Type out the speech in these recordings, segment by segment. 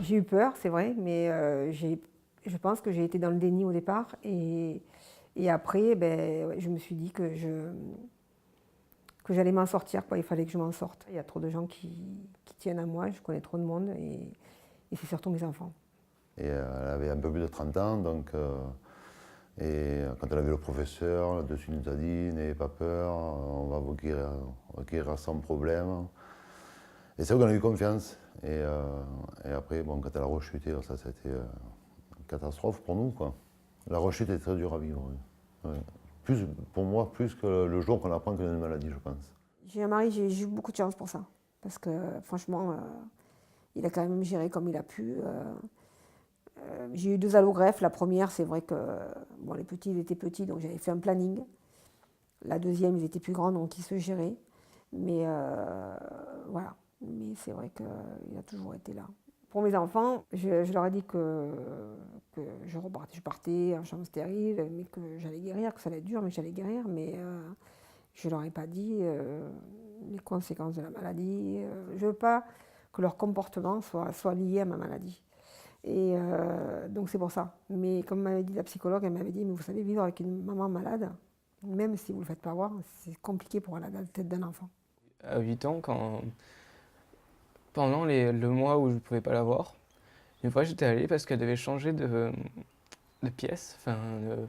J'ai eu peur, c'est vrai, mais je pense que j'ai été dans le déni au départ. Et après, ben, ouais, je me suis dit que j'allais m'en sortir, quoi. Il fallait que je m'en sorte. Il y a trop de gens qui tiennent à moi, je connais trop de monde, et c'est surtout mes enfants. Et elle avait un peu plus de 30 ans, donc quand elle a vu le professeur, là-dessus il nous a dit, n'ayez pas peur, on va vous guérir sans problème. Et c'est vrai qu'on a eu confiance. Et après, bon, quand elle a rechuté, ça a été une catastrophe pour nous, quoi. La rechute est très dure à vivre. Oui. Ouais. Plus, pour moi, plus que le jour qu'on apprend qu'on a une maladie, je pense. J'ai un mari, j'ai eu beaucoup de chance pour ça. Parce que franchement, il a quand même géré comme il a pu. J'ai eu 2 allogreffes. La première, c'est vrai que bon, les petits, ils étaient petits, donc j'avais fait un planning. La deuxième, ils étaient plus grands, donc ils se géraient. Mais voilà. Mais c'est vrai qu'il a toujours été là. Pour mes enfants, je leur ai dit que je partais en chambre stérile, mais que j'allais guérir, que ça allait être dur, mais que j'allais guérir. Mais je ne leur ai pas dit les conséquences de la maladie. Je ne veux pas que leur comportement soit lié à ma maladie. Et donc c'est pour ça. Mais comme m'avait dit la psychologue, elle m'avait dit, mais vous savez, vivre avec une maman malade, même si vous ne le faites pas voir, c'est compliqué pour la tête d'un enfant. À 8 ans, pendant le mois où je ne pouvais pas la voir, une fois j'étais allé parce qu'elle devait changer de pièce, enfin,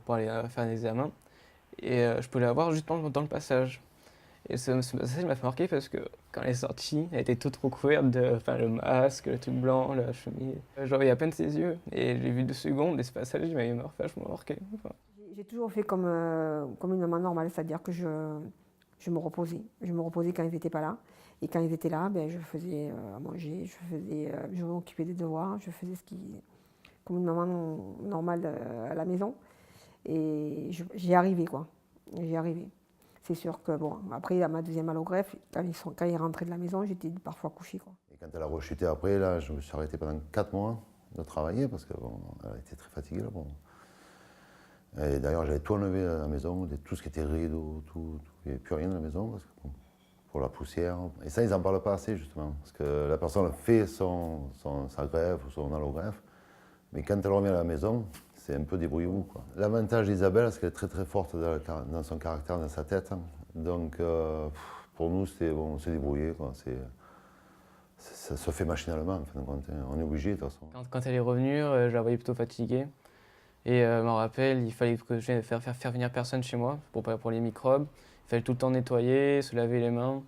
pour aller faire un examen, et je pouvais la voir juste dans le passage. Et ce passage m'a fait marquer parce que quand elle est sortie, elle était toute recouverte enfin, le masque, le truc blanc, la chemise. Je voyais à peine ses yeux, et j'ai vu 2 secondes, et ce passage, il m'avait vachement marqué. Enfin, J'ai toujours fait comme une maman normale, c'est-à-dire que je me reposais. Je me reposais quand ils n'étaient pas là. Et quand ils étaient là, ben, je faisais à manger, je m'occupais des devoirs, je faisais comme une maman normale à la maison. Et j'y arrivais, quoi. J'y arrivais. C'est sûr que, bon, après, à ma deuxième allogreffe, quand ils rentraient de la maison, j'étais parfois couchée, quoi. Et quand elle a rechuté après, là, je me suis arrêté pendant 4 mois de travailler parce qu'elle bon, était très fatiguée. Là, bon. Et d'ailleurs, j'avais tout enlevé à la maison, tout ce qui était rideau, tout. Il n'y avait plus rien à la maison parce que, bon, pour la poussière. Et ça, ils n'en parlent pas assez, justement. Parce que la personne fait sa greffe ou son allogreffe, mais quand elle revient à la maison, c'est un peu débrouillez-vous, quoi. L'avantage d'Isabelle, c'est qu'elle est très très forte dans son caractère, dans sa tête. Donc, pour nous, on s'est débrouillé, quoi. Ça se fait machinalement, en fin de compte. On est obligé, de toute façon. quand elle est revenue, je la voyais plutôt fatiguée. Et je me rappelle, il fallait que je faire venir personne chez moi pour les microbes. Il fallait tout le temps nettoyer, se laver les mains.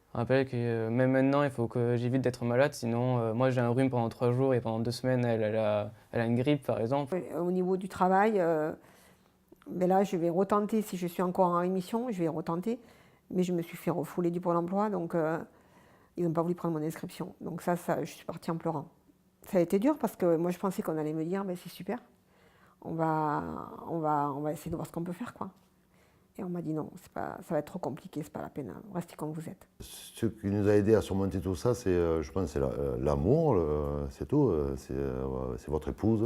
Je me rappelle que même maintenant, il faut que j'évite d'être malade, sinon moi j'ai un rhume pendant 3 jours et pendant 2 semaines, elle a une grippe par exemple. Au niveau du travail, ben là, je vais retenter, si je suis encore en rémission, je vais retenter. Mais je me suis fait refouler du Pôle emploi, donc ils n'ont pas voulu prendre mon inscription. Donc ça, je suis partie en pleurant. Ça a été dur parce que moi, je pensais qu'on allait me dire, ben, c'est super, on va essayer de voir ce qu'on peut faire, quoi. Et on m'a dit non, ça va être trop compliqué, c'est pas la peine, restez comme vous êtes. Ce qui nous a aidé à surmonter tout ça, je pense, c'est l'amour, c'est tout. C'est votre épouse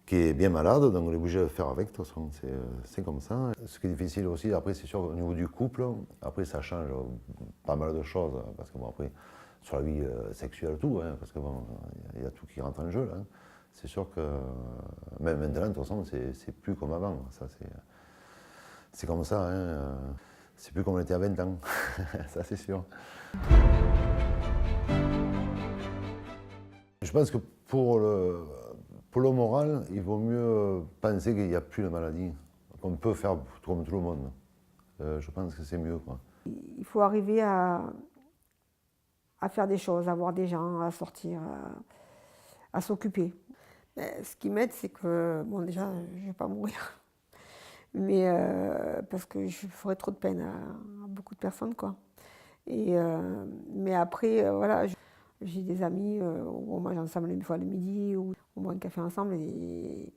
qui est bien malade, donc on est obligé de faire avec, de toute façon, c'est comme ça. Ce qui est difficile aussi, après, c'est sûr, au niveau du couple, après, ça change pas mal de choses, parce que bon, après, sur la vie sexuelle, tout, hein, parce que bon, il y a tout qui rentre en jeu, là. C'est sûr que, même maintenant, de toute façon, c'est plus comme avant, ça, c'est comme ça, hein. C'est plus comme on était à 20 ans, ça c'est sûr. Je pense que pour le moral, il vaut mieux penser qu'il n'y a plus de maladie, qu'on peut faire comme tout le monde. Je pense que c'est mieux, quoi. Il faut arriver à faire des choses, à voir des gens, à sortir, à s'occuper. Ce qui m'aide, c'est que, bon, déjà, je ne vais pas mourir. Mais parce que je ferais trop de peine à beaucoup de personnes, quoi. Mais après, voilà, j'ai des amis où on mange ensemble une fois le midi, ou on boit un café ensemble, et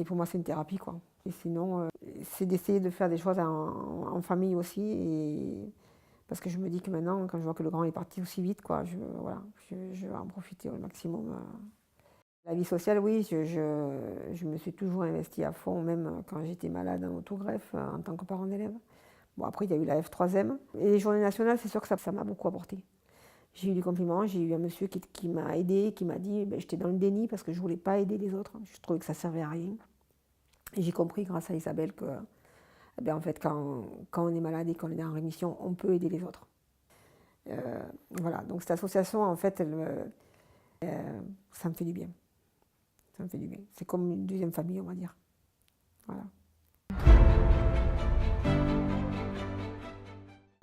pour moi c'est une thérapie, quoi. Et sinon, c'est d'essayer de faire des choses en famille aussi, parce que je me dis que maintenant, quand je vois que le grand est parti aussi vite, quoi, voilà, je vais en profiter au maximum. La vie sociale, oui, je me suis toujours investie à fond, même quand j'étais malade en autogreffe, en tant que parent d'élève. Bon, après, il y a eu la F3M. Et les journées nationales, c'est sûr que ça m'a beaucoup apporté. J'ai eu des compliments, j'ai eu un monsieur qui m'a aidé, qui m'a dit, j'étais dans le déni parce que je ne voulais pas aider les autres, je trouvais que ça ne servait à rien. Et j'ai compris grâce à Isabelle que, en fait, quand on est malade et qu'on est en rémission, on peut aider les autres. Voilà, donc cette association, en fait, ça me fait du bien. Ça me fait du bien. C'est comme une deuxième famille, on va dire. Voilà.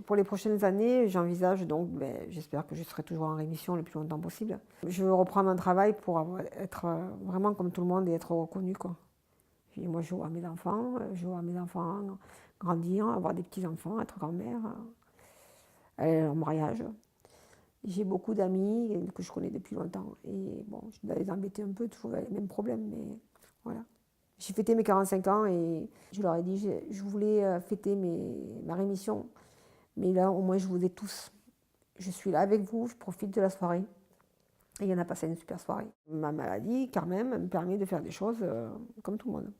Pour les prochaines années, j'envisage donc, j'espère que je serai toujours en rémission le plus longtemps possible. Je veux reprendre un travail pour être vraiment comme tout le monde et être reconnue, quoi. Puis moi, je vois mes enfants, grandir, avoir des petits-enfants, être grand-mère, aller à leur mariage. J'ai beaucoup d'amis que je connais depuis longtemps. Et bon, je dois les embêter un peu, toujours les mêmes problèmes, mais voilà. J'ai fêté mes 45 ans et je leur ai dit je voulais fêter ma rémission. Mais là, au moins, je vous ai tous. Je suis là avec vous, je profite de la soirée. Et il y en a passé une super soirée. Ma maladie, quand même, me permet de faire des choses comme tout le monde.